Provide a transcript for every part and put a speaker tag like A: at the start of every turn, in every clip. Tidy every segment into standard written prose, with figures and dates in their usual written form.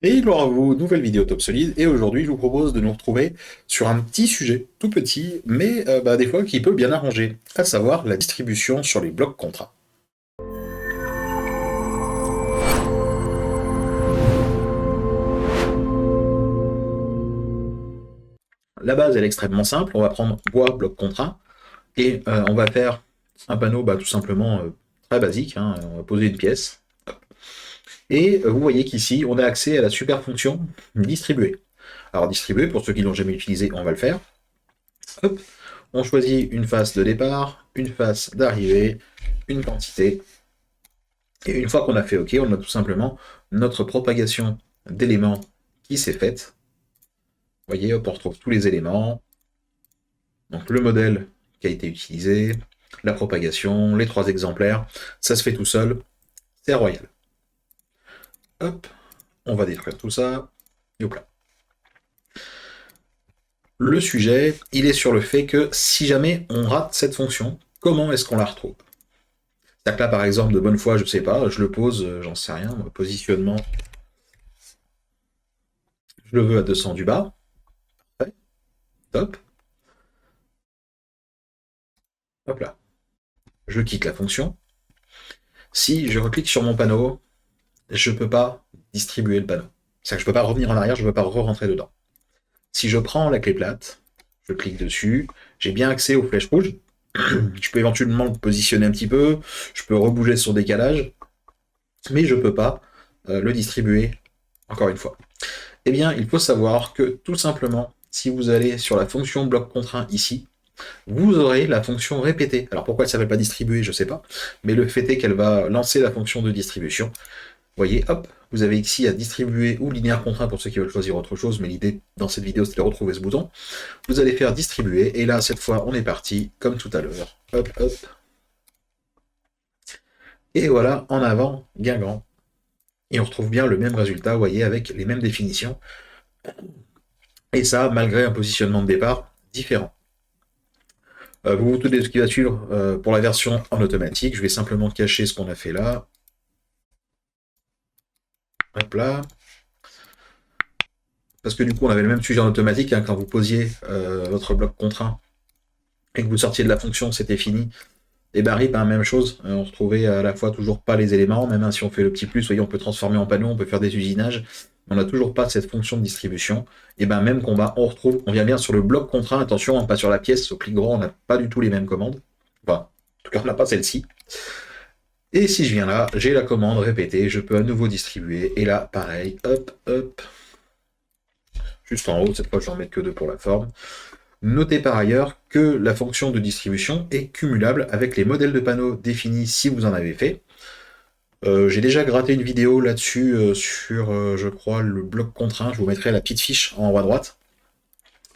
A: Et alors à vous, nouvelle vidéo top solide, et aujourd'hui je vous propose de nous retrouver sur un petit sujet, tout petit, mais des fois qui peut bien arranger, à savoir la distribution sur les blocs contrats. La base elle est extrêmement simple, on va prendre bois, bloc contrat, et on va faire un panneau tout simplement très basique, hein, on va poser une pièce, et vous voyez qu'ici on a accès à la super fonction distribuer. Alors distribuer, pour ceux qui l'ont jamais utilisé, on va le faire. Hop, on choisit une face de départ, une face d'arrivée, une quantité. Et une fois qu'on a fait OK, on a tout simplement notre propagation d'éléments qui s'est faite. Vous voyez, hop, on retrouve tous les éléments. Donc le modèle qui a été utilisé, la propagation, les 3 exemplaires, ça se fait tout seul, c'est royal. Hop, on va détruire tout ça. Et hop là. Le sujet, il est sur le fait que si jamais on rate cette fonction, comment est-ce qu'on la retrouve? C'est-à-dire que là, par exemple, de bonne foi, je sais pas, je le pose, j'en sais rien, positionnement, je le veux à 200 du bas. Ouais, top. Hop là. Je quitte la fonction. Si je reclique sur mon panneau, je ne peux pas distribuer le panneau. C'est-à-dire que je ne peux pas revenir en arrière, je ne peux pas re-rentrer dedans. Si je prends la clé plate, je clique dessus, j'ai bien accès aux flèches rouges. Je peux éventuellement le positionner un petit peu, je peux rebouger sur décalage, mais je ne peux pas le distribuer encore une fois. Eh bien, il faut savoir que tout simplement, si vous allez sur la fonction bloc contraint ici, vous aurez la fonction répétée. Alors pourquoi elle ne s'appelle pas distribuer, je ne sais pas, mais le fait est qu'elle va lancer la fonction de distribution. Vous voyez, hop, vous avez ici à distribuer ou linéaire contraint pour ceux qui veulent choisir autre chose, mais l'idée dans cette vidéo c'est de retrouver ce bouton. Vous allez faire distribuer, et là cette fois on est parti, comme tout à l'heure. Hop, hop. Et voilà, en avant, Guingamp. Et on retrouve bien le même résultat, vous voyez, avec les mêmes définitions. Et ça, malgré un positionnement de départ différent. Vous vous doutez de ce qui va suivre pour la version en automatique. Je vais simplement cacher ce qu'on a fait là. Hop là. Parce que du coup, on avait le même sujet en automatique. Hein, quand vous posiez votre bloc contraint et que vous sortiez de la fonction, c'était fini. Et ben RIP, hein, même chose. On retrouvait à la fois toujours pas les éléments. Même hein, si on fait le petit plus, vous voyez, on peut transformer en panneau, on peut faire des usinages. Mais on n'a toujours pas cette fonction de distribution. Et ben même combat, on retrouve, on vient bien sur le bloc contraint. Attention, hein, pas sur la pièce. Au clic droit, on n'a pas du tout les mêmes commandes. Enfin, en tout cas, on n'a pas celle-ci. Et si je viens là, j'ai la commande répétée, je peux à nouveau distribuer. Et là, pareil, hop, hop. Juste en haut, cette fois, je n'en mets que 2 pour la forme. Notez par ailleurs que la fonction de distribution est cumulable avec les modèles de panneaux définis si vous en avez fait. J'ai déjà gratté une vidéo là-dessus sur, je crois, le bloc contraint. Je vous mettrai la petite fiche en haut à droite.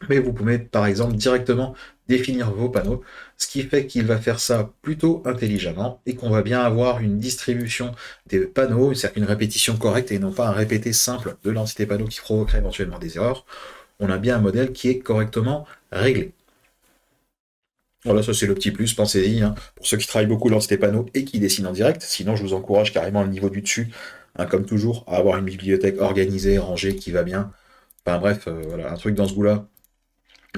A: Mais vous pouvez par exemple directement définir vos panneaux, ce qui fait qu'il va faire ça plutôt intelligemment et qu'on va bien avoir une distribution des panneaux, c'est-à-dire une répétition correcte et non pas un répété simple de l'entité panneau qui provoquerait éventuellement des erreurs. On a bien un modèle qui est correctement réglé. Voilà, ça c'est le petit plus, pensez-y, hein, pour ceux qui travaillent beaucoup l'entité panneau et qui dessinent en direct. Sinon, je vous encourage carrément le niveau du dessus, hein, comme toujours, à avoir une bibliothèque organisée, rangée, qui va bien. Enfin bref, voilà, un truc dans ce goût-là,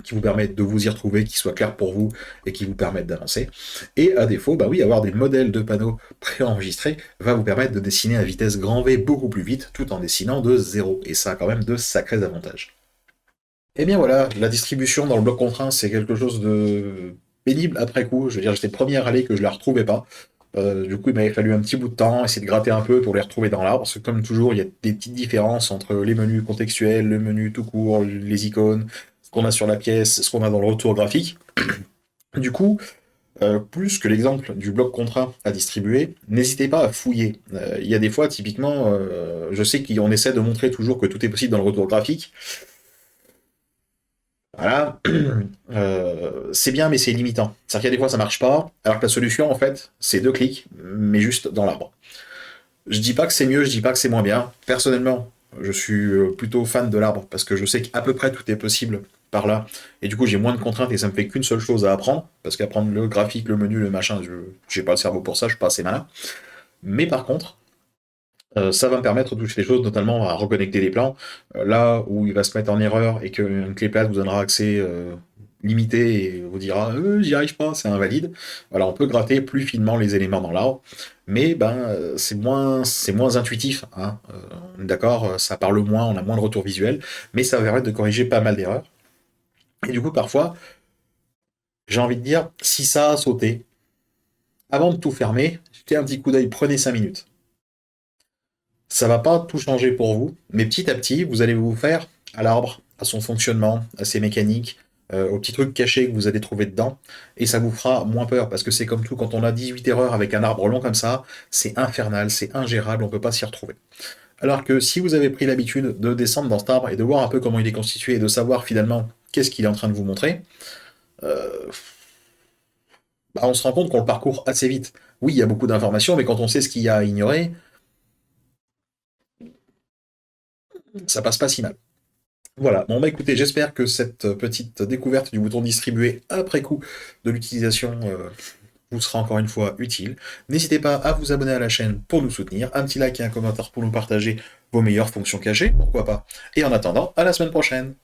A: qui vous permettent de vous y retrouver, qui soit clair pour vous et qui vous permettent d'avancer. Et à défaut, bah oui, avoir des modèles de panneaux préenregistrés va vous permettre de dessiner à vitesse grand V beaucoup plus vite tout en dessinant de zéro. Et ça a quand même de sacrés avantages. Et bien voilà, la distribution dans le bloc contraint, c'est quelque chose de pénible après coup. Je veux dire, j'étais le premier à aller que je la retrouvais pas. Du coup, il m'avait fallu un petit bout de temps, essayer de gratter un peu pour les retrouver dans l'arbre, parce que comme toujours, il y a des petites différences entre les menus contextuels, le menu tout court, les icônes, ce qu'on a sur la pièce, ce qu'on a dans le retour graphique. Du coup, plus que l'exemple du bloc contraint à distribuer, n'hésitez pas à fouiller. Il y a des fois, typiquement, je sais qu'on essaie de montrer toujours que tout est possible dans le retour graphique. Voilà, c'est bien, mais c'est limitant. C'est-à-dire qu'il y a des fois ça marche pas, alors que la solution, en fait, c'est 2 clics, mais juste dans l'arbre. Je dis pas que c'est mieux, je dis pas que c'est moins bien. Personnellement, je suis plutôt fan de l'arbre parce que je sais qu'à peu près tout est possible par là. Et du coup, j'ai moins de contraintes et ça me fait qu'une seule chose à apprendre. Parce qu'apprendre le graphique, le menu, le machin, je j'ai pas le cerveau pour ça, je suis pas assez malin. Mais par contre, Ça va me permettre de toucher des choses, notamment à reconnecter des plans. Là où il va se mettre en erreur et qu'une clé plate vous donnera accès limité et vous dira j'y arrive pas, c'est invalide. Voilà, on peut gratter plus finement les éléments dans l'arbre, mais c'est moins intuitif. Hein. On est d'accord, ça parle moins, on a moins de retour visuel, mais ça va permettre de corriger pas mal d'erreurs. Et du coup, parfois, j'ai envie de dire, si ça a sauté, avant de tout fermer, jetez un petit coup d'œil, prenez 5 minutes. Ça va pas tout changer pour vous, mais petit à petit, vous allez vous faire à l'arbre, à son fonctionnement, à ses mécaniques, aux petits trucs cachés que vous allez trouver dedans, et ça vous fera moins peur, parce que c'est comme tout, quand on a 18 erreurs avec un arbre long comme ça, c'est infernal, c'est ingérable, on peut pas s'y retrouver. Alors que si vous avez pris l'habitude de descendre dans cet arbre et de voir un peu comment il est constitué, et de savoir finalement qu'est-ce qu'il est en train de vous montrer, euh, bah, on se rend compte qu'on le parcourt assez vite. Oui, il y a beaucoup d'informations, mais quand on sait ce qu'il y a à ignorer, ça passe pas si mal. Voilà, bon bah écoutez, j'espère que cette petite découverte du bouton distribuer après coup de l'utilisation vous sera encore une fois utile. N'hésitez pas à vous abonner à la chaîne pour nous soutenir, un petit like et un commentaire pour nous partager vos meilleures fonctions cachées, pourquoi pas. Et en attendant, à la semaine prochaine.